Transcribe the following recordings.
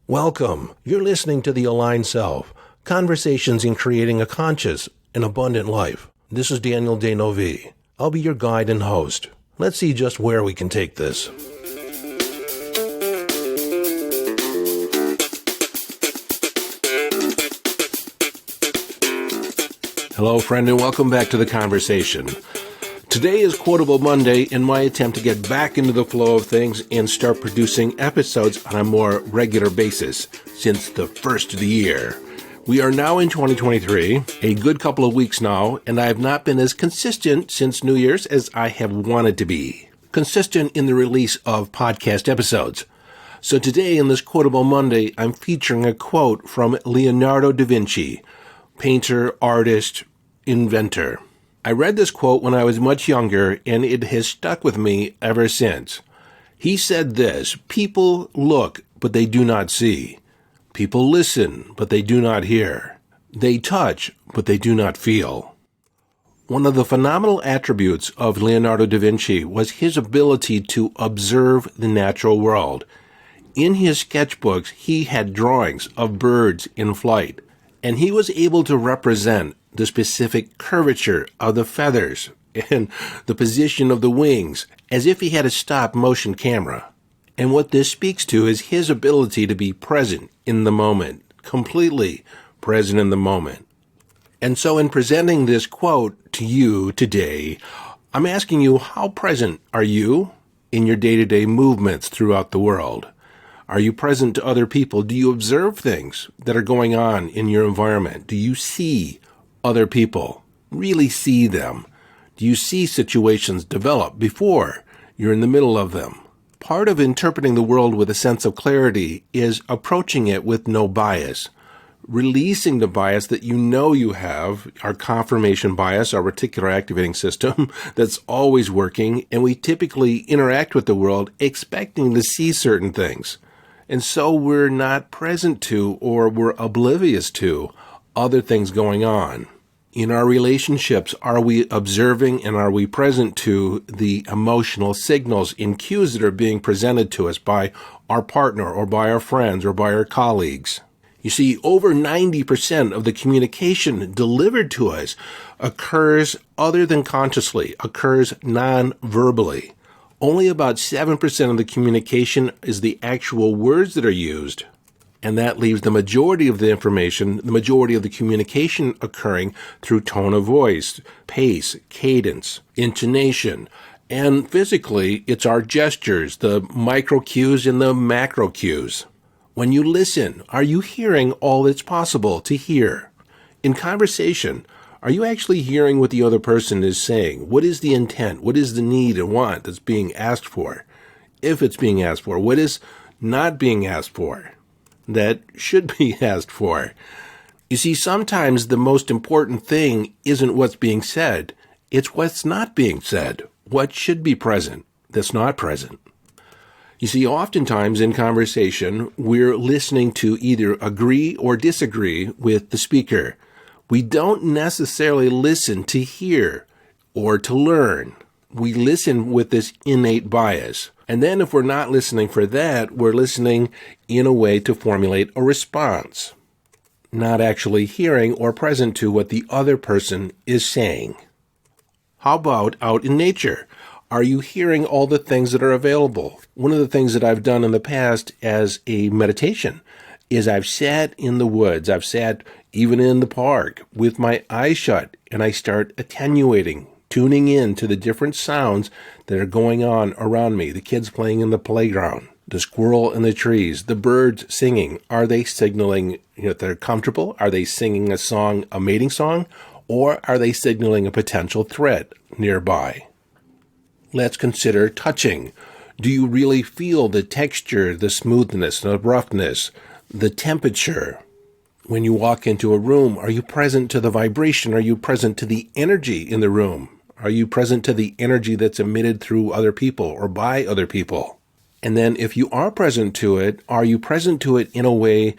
Welcome. You're listening to The Aligned Self, Conversations in Creating a Conscious and Abundant Life. This is Daniel Denovi. I'll be your guide and host. Let's see just where we can take this. Hello, friend, and welcome back to the conversation. Today is Quotable Monday in my attempt to get back into the flow of things and start producing episodes on a more regular basis since the first of the year. We are now in 2023, a good couple of weeks now, and I have not been as consistent since New Year's as I have wanted to be. Consistent in the release of podcast episodes. So today in this Quotable Monday, I'm featuring a quote from Leonardo Da Vinci, painter, artist, inventor. I read this quote when I was much younger, and it has stuck with me ever since. He said this: people look, but they do not see. People listen, but they do not hear. They touch, but they do not feel. One of the phenomenal attributes of Leonardo da Vinci was his ability to observe the natural world. In his sketchbooks, he had drawings of birds in flight, and he was able to represent the specific curvature of the feathers and the position of the wings as if he had a stop-motion camera. And what this speaks to is his ability to be present in the moment, completely present in the moment. And so in presenting this quote to you today, I'm asking you, how present are you in your day-to-day movements throughout the world? Are you present to other people? Do you observe things that are going on in your environment? Do you see other people? Really see them? Do you see situations develop before you're in the middle of them? Part of interpreting the world with a sense of clarity is approaching it with no bias, releasing the bias that you know you have, our confirmation bias, our reticular activating system that's always working, and we typically interact with the world expecting to see certain things. And so we're not present to, or we're oblivious to, other things going on. In our relationships, are we observing and are we present to the emotional signals and cues that are being presented to us by our partner or by our friends or by our colleagues? You see, over 90% of the communication delivered to us occurs other than consciously, occurs non-verbally. Only about 7% of the communication is the actual words that are used. And that leaves the majority of the information, the majority of the communication occurring through tone of voice, pace, cadence, intonation. And physically, it's our gestures, the micro cues and the macro cues. When you listen, are you hearing all that's possible to hear? In conversation, are you actually hearing what the other person is saying? What is the intent? What is the need and want that's being asked for? If it's being asked for, what is not being asked for that should be asked for? You see, sometimes the most important thing isn't what's being said, it's what's not being said. What should be present that's not present. You see, oftentimes in conversation, we're listening to either agree or disagree with the speaker. We don't necessarily listen to hear or to learn. We listen with this innate bias. And then if we're not listening for that, we're listening in a way to formulate a response, not actually hearing or present to what the other person is saying. How about out in nature? Are you hearing all the things that are available? One of the things that I've done in the past as a meditation is I've sat in the woods, I've sat even in the park with my eyes shut, and I start attenuating, tuning in to the different sounds that are going on around me. The kids playing in the playground, the squirrel in the trees, the birds singing. Are they signaling that they're comfortable? Are they singing a song, a mating song? Or are they signaling a potential threat nearby? Let's consider touching. Do you really feel the texture, the smoothness, the roughness, the temperature? When you walk into a room, are you present to the vibration? Are you present to the energy in the room? Are you present to the energy that's emitted through other people or by other people? And then if you are present to it, are you present to it in a way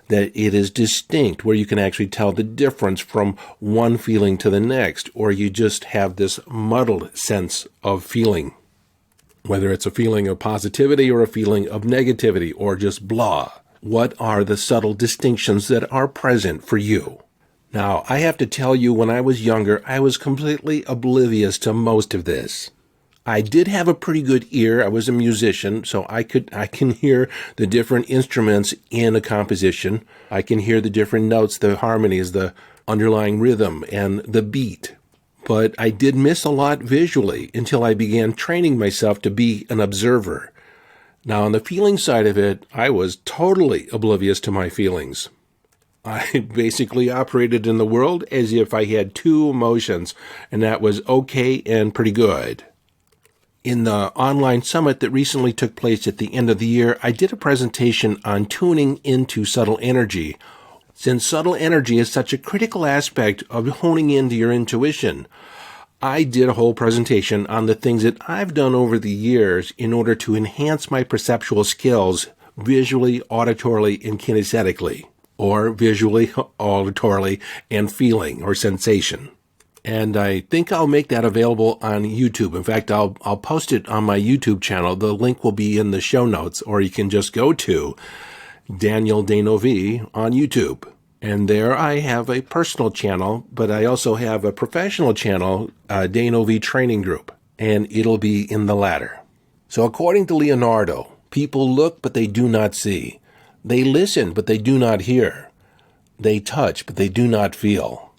that it is distinct, where you can actually tell the difference from one feeling to the next, or you just have this muddled sense of feeling, whether it's a feeling of positivity or a feeling of negativity or just blah? What are the subtle distinctions that are present for you? Now, I have to tell you, when I was younger, I was completely oblivious to most of this. I did have a pretty good ear. I was a musician, so I can hear the different instruments in a composition. I can hear the different notes, the harmonies, the underlying rhythm, and the beat. But I did miss a lot visually until I began training myself to be an observer. Now, on the feeling side of it, I was totally oblivious to my feelings. I basically operated in the world as if I had two emotions, and that was okay and pretty good. In the online summit that recently took place at the end of the year, I did a presentation on tuning into subtle energy. Since subtle energy is such a critical aspect of honing into your intuition, I did a whole presentation on the things that I've done over the years in order to enhance my perceptual skills visually, auditorily, and kinesthetically, or visually, auditorily, and feeling or sensation. And I think I'll make that available on YouTube. In fact, I'll post it on my YouTube channel. The link will be in the show notes, or you can just go to Daniel Danovi on YouTube. And there I have a personal channel, but I also have a professional channel, Danovi Training Group, and it'll be in the latter. So according to Leonardo, people look, but they do not see. They listen, but they do not hear. They touch, but they do not feel.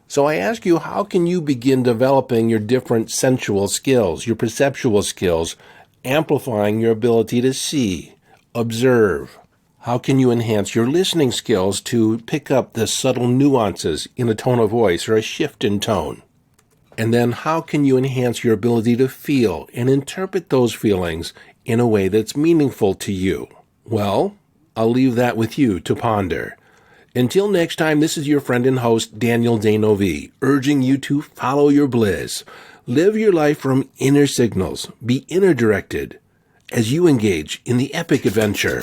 So I ask you, how can you begin developing your different sensual skills, your perceptual skills, amplifying your ability to see, observe? How can you enhance your listening skills to pick up the subtle nuances in a tone of voice or a shift in tone? And then how can you enhance your ability to feel and interpret those feelings in a way that's meaningful to you? Well, I'll leave that with you to ponder. Until next time, this is your friend and host, Daniel Danovi, urging you to follow your bliss. Live your life from inner signals. Be inner directed as you engage in the epic adventure.